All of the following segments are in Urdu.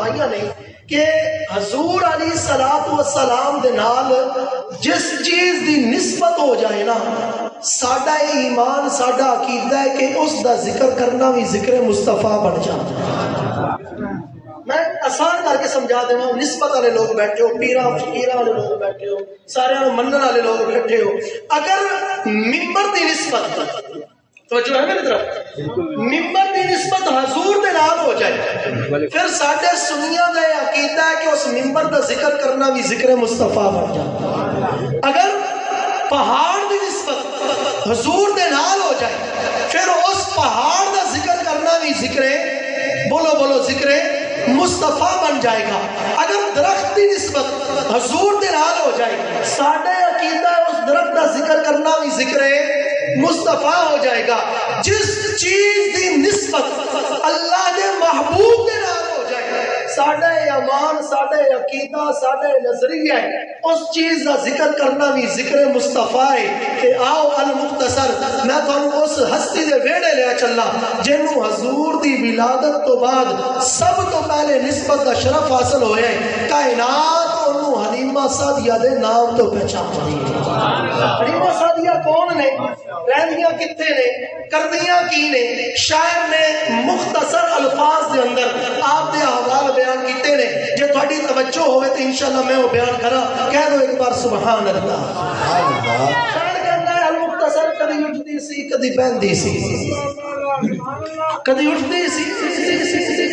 فرمائیاں نے کہ حضور علیہ الصلوۃ والسلام دے نال جس چیز دی نسبت ہو جائے نا، ساڈا ایمان ساڈا عقیدہ ہے کہ اس دا ذکر کرنا بھی ذکر مصطفیٰ بن جاتا۔ میں آسان کر کے سمجھا دوں، نسبت والے لوگ بیٹھے ہو، پیراں فقیراں والے لوگ بیٹھے ہو، سارے منن والے لوگ بیٹھے ہو، اگر ممبر دی نسبت توجہ ہے میری طرف، ممبر دی نسبت حضور دے نال ہو جائے، پھر ساڈے سنیاں دا عقیدہ ہے کہ اس ممبر دا ذکر کرنا بھی ذکر مصطفیٰ بن جاتا۔ اگر پہاڑ دی نسبت حضور دے نال ہو جائے، پھر اس پہاڑ دا ذکر کرنا بھی ذکر، بولو بولو، ذکر مصطفیٰ بن جائے گا۔ اگر درخت کی نسبت حضور دے نال ہو جائے، ساڈے عقیدہ اس درخت کا ذکر کرنا بھی ذکر مصطفیٰ ہو جائے گا۔ جس چیز دی نسبت اللہ دے محبوب دے نال ہو جائے، ساڈے ایمان ساڈے عقیدہ ساڈے نظریہ اس چیز کا ذکر کرنا بھی ذکر مصطفیٰ ہے۔ کہ آؤ المختصر، میں تانوں اس ہستی دے ویڑے لیا چلا جنوں حضور دی ولادت تو بعد سب تو پہلے نسبت کا شرف حاصل ہویا ہے۔ کائنات انہوں حلیمہ سعدیہ دے نام تو پہچان دی۔ حلیمہ سعدیہ کون نے؟ رہندیاں کتنے نے؟ کردیاں کی نے؟ شاعر نے مختصر الفاظ دے اندر آپ دے احوال بیان کیتے نے، جے تھوڑی توجہ ہوئے تو انشاءاللہ میں وہ بیان کرا۔ کہہ دو ایک بار سبحان اللہ۔ شاعر کہتا ہے المختصر کدی اٹھتی سی کدی بہندی سی، کدی اٹھتی سی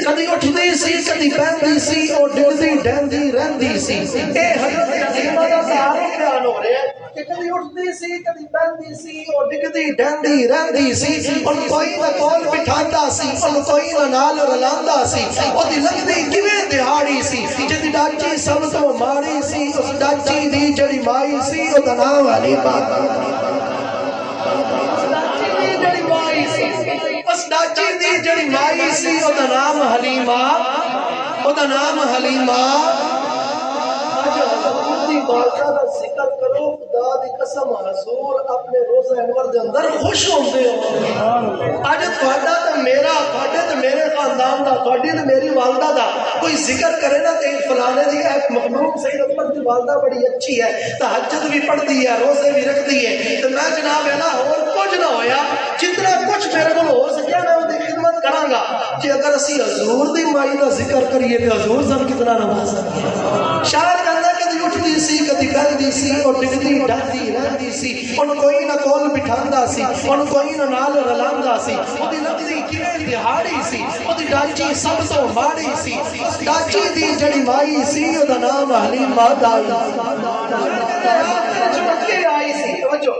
کدی اٹھتی سی کدی بہندی سی، اور ڈگدی ڈہندی رہندی سی۔ اے حضرت حلیمہ دا تعارف بیان ہو رہے ہیں کہ کدی اٹھتی سی کدی بہندی سی اور ڈگدی ڈہندی رہندی سی، اور کوئی نہ کول بٹھاندا سی، اور کوئی نہ نال رلاندا سی، او دی لگدی کیویں دہاڑی سی، جدی ڈاچی سب تو ماڑی سی، اس ڈاچی دی جڑی مائی سی او دا نام حلیمہ۔ اس ڈاچی دی جڑی مائی سی او دا نام حلیمہ، او دا نام حلیمہ۔ آج حضور دی بارگاہ دا ذکر کرو، خدا دی قسم حضور اپنے روزہ انور دے اندر خوش ہوندے ہو۔ آج تھوڑا تے میرا، تھوڑے تے میرے خاندان دا، تھوڑی تے میری والدہ دا کوئی ذکر کرے نا کہ فلانے دی ایک مخلوق سید اکبر دی والدہ بڑی اچھی ہے، تہجد بھی پڑھتی ہے، روزے بھی رکھتی ہے، تو میں جناب ہے نا اور کچھ نہ ہویا، جتنا کچھ میرے کو ہو سکیا میں وہ خدمت کراں گا کہ اگر اسی حضور دی مائی دا ذکر کریے تو حضور سب کتنا نواز ہے۔ شاعر کہتا ہے کدی اٹھتی سی کدی بہندی سی اور ڈگدی ڈہندی رہندی سی، ان کوئی نہ کول بٹھاندا سی، ان کوئی نہ نال رلاندا سی، او دی لگدی کیویں دہاڑی سی، او دی ڈاچی سب تو ماڑی سی، ڈاچی دی جڑی مائی سی او دا نام حلیمہ دائی۔ مکے آئی سی، توجہ،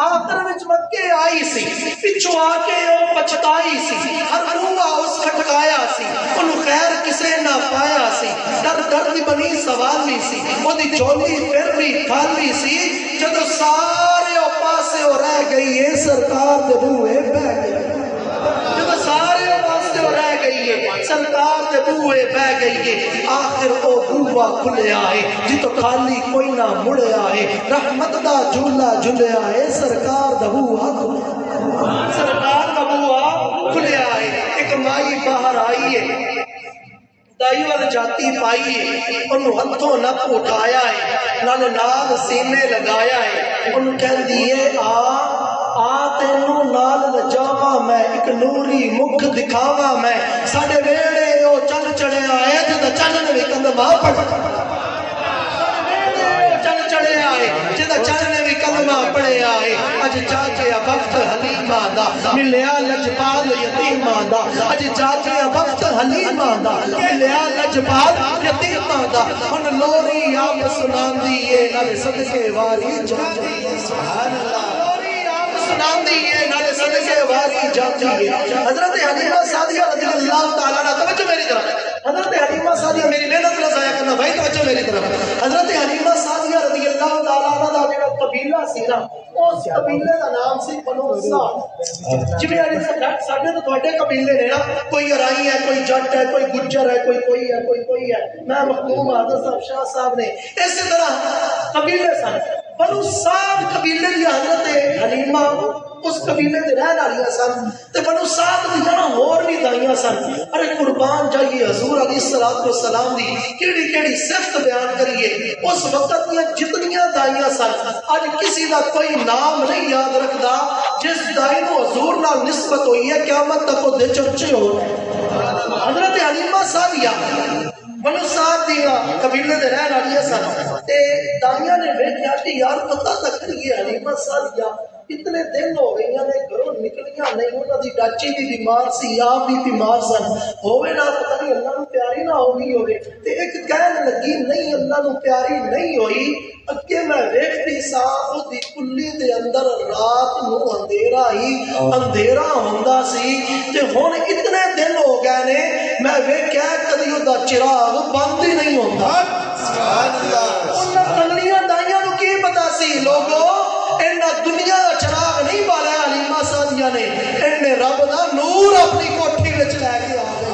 آخر وچ مکے آئی سی، پچھو آ کے او پچھتائی سی، ہر بوا اس کھٹکایا سی، انہوں خیر کسے نہ پایا سی، در درد بنی سوالی سی، او دی چولی پھر بھی کھالی سی، جدو سارے او پاسے ہو رہ گئی ہے سرکار دے بوئے بہ گئی، جدو سارے او پاسے ہو رہ گئی ہے سرکار دے بوئے بہ گئی ہے، آخر او بوا کھلیا ہے جتو خالی کوئی نہ مڑیا ہے، رحمت دا جھولا جھلیا ہے سرکار دا بوا کھلیا، سرکار دا بوا کھلیا ہے۔ ایک مائی باہر آئی ہے، دائی والے جاتی پائی ہے، انہوں ہتھوں نپ اٹھایا ہے، نال نال سینے لگایا ہے، انہوں کہہ دیئے آ تینوں نال لجاواں میں، ایک نوری مکھ دکھاواں میں، ساڑے ویڑے او چل چڑے آئے جدہ چلن بھی کلمہ پڑھ، چل چڑے آئے جدہ چلن بھی کلمہ پڑھے آئے، اج چاچے وقت حلیمہ دا ملیا لجپال یتیمہ دا، اج چاچے وقت حلیمہ دا ملیا لجپال یتیمہ دا، ان لوری آپ سنان دیئے نال صدقے واری جاتی ہے، سبحان اللہ، سنان دیئے نال صدقے واری جاتی ہے۔ حضرت حلیمہ سعدیہ رضی اللہ تعالیٰ عنہ، توجہ میری طرف، حضرت حلیمہ سعدیہ میری محنت نہ ضائع کرنا بھائی، توجہ میری طرف، حضرت حلیمہ سعدیہ رضی اللہ تعالیٰ عنہ دا جڑا قبیلہ سی نا، اس قبیلے دا نام سی بنو سعد۔ جویں ساڈے تے تواڈے قبیلے نے نا، کوئی ارائی ہے، کوئی جٹ ہے، کوئی گجر ہے، کوئی ہے، کوئی ہے، میں مخدوم حضرت صاحب شاہ صاحب نے، اسی طرح قبیلے سن۔ بنو سعد قبیلے دی حضرت حلیمہ اس قبیلے دے رہن والیاں سن تے بنو سعد دیاں ہور بھی دائیاں سن. ارے قربان جائیے حضور علیہ الصلوۃ والسلام دی کیڑی کیڑی صفت بیان کریے. اس وقت دیاں جتنیاں دائیاں سن اج کسی دا کوئی نام نہیں یاد رکھدا جس دائی نو حضور نال نسبت ہوئی ہے قیامت تک او دے چرچے ہو. حضرت حلیمہ سعدیہ بنو سعد دیاں قبیلے دے رہن والیاں سن تے دائیاں نے ویکھیا کہ یار پتہ تک یہ حلیمہ سعدیہ اتنے دن ہو گئی نے گھروں نکلیاں نہیں. انہاں دی ڈاچی بھی بیمار سی آپ بھی بیمار سن ہوے نہ پتہ نہیں اللہ نو پیاری نہ ہو گئی ہوے تے ایک کہن لگی نہیں اللہ نو پیاری نہیں ہوئی. اگے میں ویکھتی سا او دی کلی دے اندر رات نو اندھیرا ہوندا سی تے ہن اتنے دن ہو گئے نے میں ویکھیا کدی او دا چراغ بند ہی نہیں ہوندا. سبحان اللہ. انہاں کلیاں دائیاں نو کی پتہ سی لوگو انہاں دنیا دا چراغ نہیں بالا حلیمہ سعدیہ نے انہیں رب دا نور اپنی کوٹھی وچ لے کے آ گئی.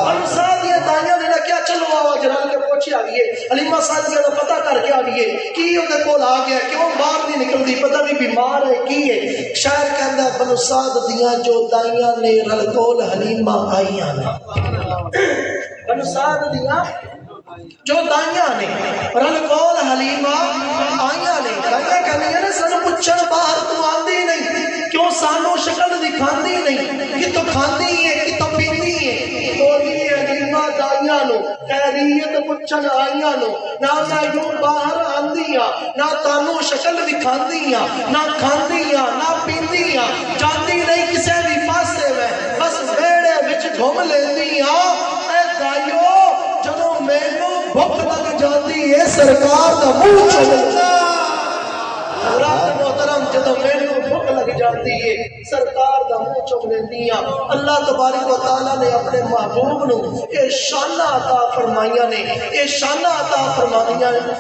حلیمہ سعدیہ دائیاں نے کیا چلو آوا جرال کے پوچھے آئیے حلیمہ سعدیہ دا پتہ کر کے آئیے کی اودے کول آ گیا کیوں باہر نہیں نکلدی پتہ نہیں بیمار ہے کی ہے. شاعر کہندا بنو سعد دیاں جو دائیاں نے رل کول حلیمہ آئیاں نے. بنو سعد دیاں جو دائیاں نے رل کول حلیمہ آئیاں نے. دائیاں کہندیاں نے سانو پوچھن باہر تو آندی نہیں کیوں سانو شکل دکھاندی نہیں کتوں کھاندی ہے کتوں پیندی ہے. بولی حلیمہ دائیاں نو خیریت پوچھن آئیاں نو نہ میں یوں باہر آندیاں نہ تانو شکل دکھاندیاں نہ کھاندیاں نہ پیندیاں جاندی نہیں کسے بھی پاسے میں بس ویڑے وچ گھوم لیندیاں. اے دائیو جدوں مینوں بھوک لگ جاندی ہے سرکار دا منہ چومدا. حضرات محترم جدوں مینوں بھوک لگ جاتی ہے سرکار دا منہ چوم لیندیاں. اللہ تبارک و تعالی نے اپنے محبوب نو اے شاناں عطا فرمائیاں نے اے شاناں عطا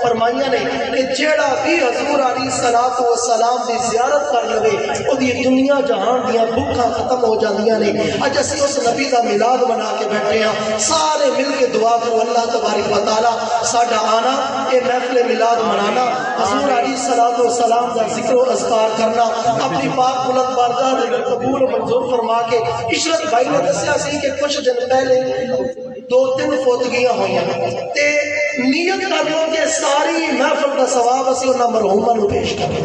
فرمائیاں نے کہ جیڑا بھی حضور علیہ الصلوۃ والسلام دی زیارت کر لوے او دی دنیا جہان دیاں بھوکاں ختم ہو جاندیاں نے. اج اسی اس نبی دا میلاد منا کے بیٹھے ہاں سارے مل کے دعا کرو اللہ تبارک و تعالی ساڈا آنا اے محفل میلاد منانا حضور علیہ الصلوۃ والسلام دا ذکر و اذکار کرنا اپنی پاک بلند بارگاہ میں قبول و منظور فرما کے. عشرت بھائی نے دسیا سی کہ کچھ دن پہلے 2-3 فوتگیاں ہوئی تے نیت کر لو کہ ساری محفل کا ثواب اسی انہاں مرحوماں نو پیش کریں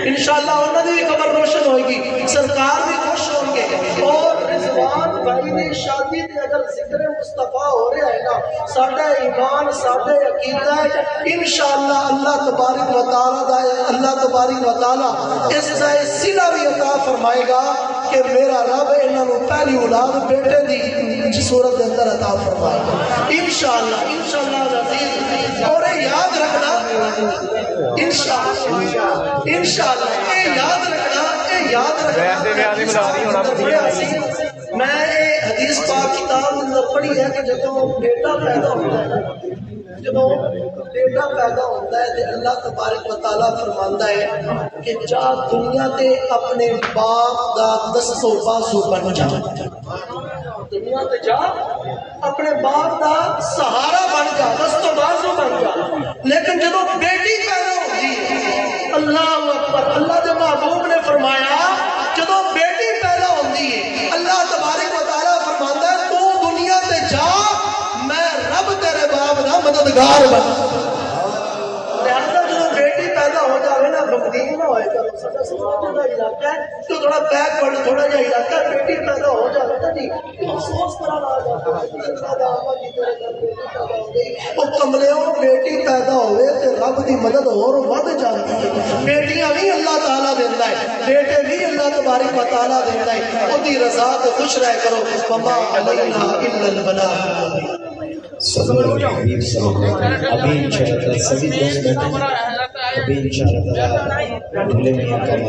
انشاءاللہ. انہاں دی قبر روشن ہوئے گی سرکار بھی خوش ہوں گے. اور رضوان بھائی نے شادی تے اگر ذکر مصطفیٰ ہو رہا ہے نا ساڈا ایمان ساڈا عقیدہ ہے انشاءاللہ اللہ تبارک و تعالی اس کا صلہ بھی عطا فرمائے گا کہ میرا رب انہاں نو پہلی اولاد بیٹے دی صورت کے اندر عطا فرمائے گا انشاءاللہ العزیز. اور یاد رکھنا انشاءاللہ یاد رکھنا میں حدیث پاک کتاب اندر پڑھی ہے کہ جدوں بیٹا پیدا ہوتا ہے جدوں بیٹا پیدا ہوتا ہے تو اللہ تبارک و تعالیٰ فرماندا ہے کہ جا دنیا تے اپنے باپ دا دستو بازو بن جا. دنیا تے جا اپنے باپ دا سہارا بن جا دستو بازو بن جا. لیکن جدوں بیٹی پیدا ہوتی ہے اللہ اکبر اللہ دے محبوب نے فرمایا جدوں بیٹی پیدا ہوتی ہے اللہ تبارک و تعالیٰ فرماندا ہے تو دنیا تے جا میں رب تیرے باپ دا مددگار بن. لہذا جدوں بیٹی پیدا ہو جائے نا غمگین نہ ہوئے کرو سدا سماجھ دا علاقہ ہے تو تھوڑا بیک ورڈ تھوڑا جہا علاقہ ہے بیٹی پیدا ہو جائے نا جی افسوس کرا لا جاتا وہ کملیوں بیٹی پیدا ہوئے تو رب دی مدد اور ود جاتی ہے. بیٹیاں بھی اللہ تعالیٰ دیتا ہے بیٹے بھی اللہ تبارک و تعالیٰ دیتا ہے. وہ دی رضا تو خوش رہ کرو وما علینا الا البلاغ. ابھی انشاءاللہ سبھی دوست بیٹھے ابھی انشاءاللہ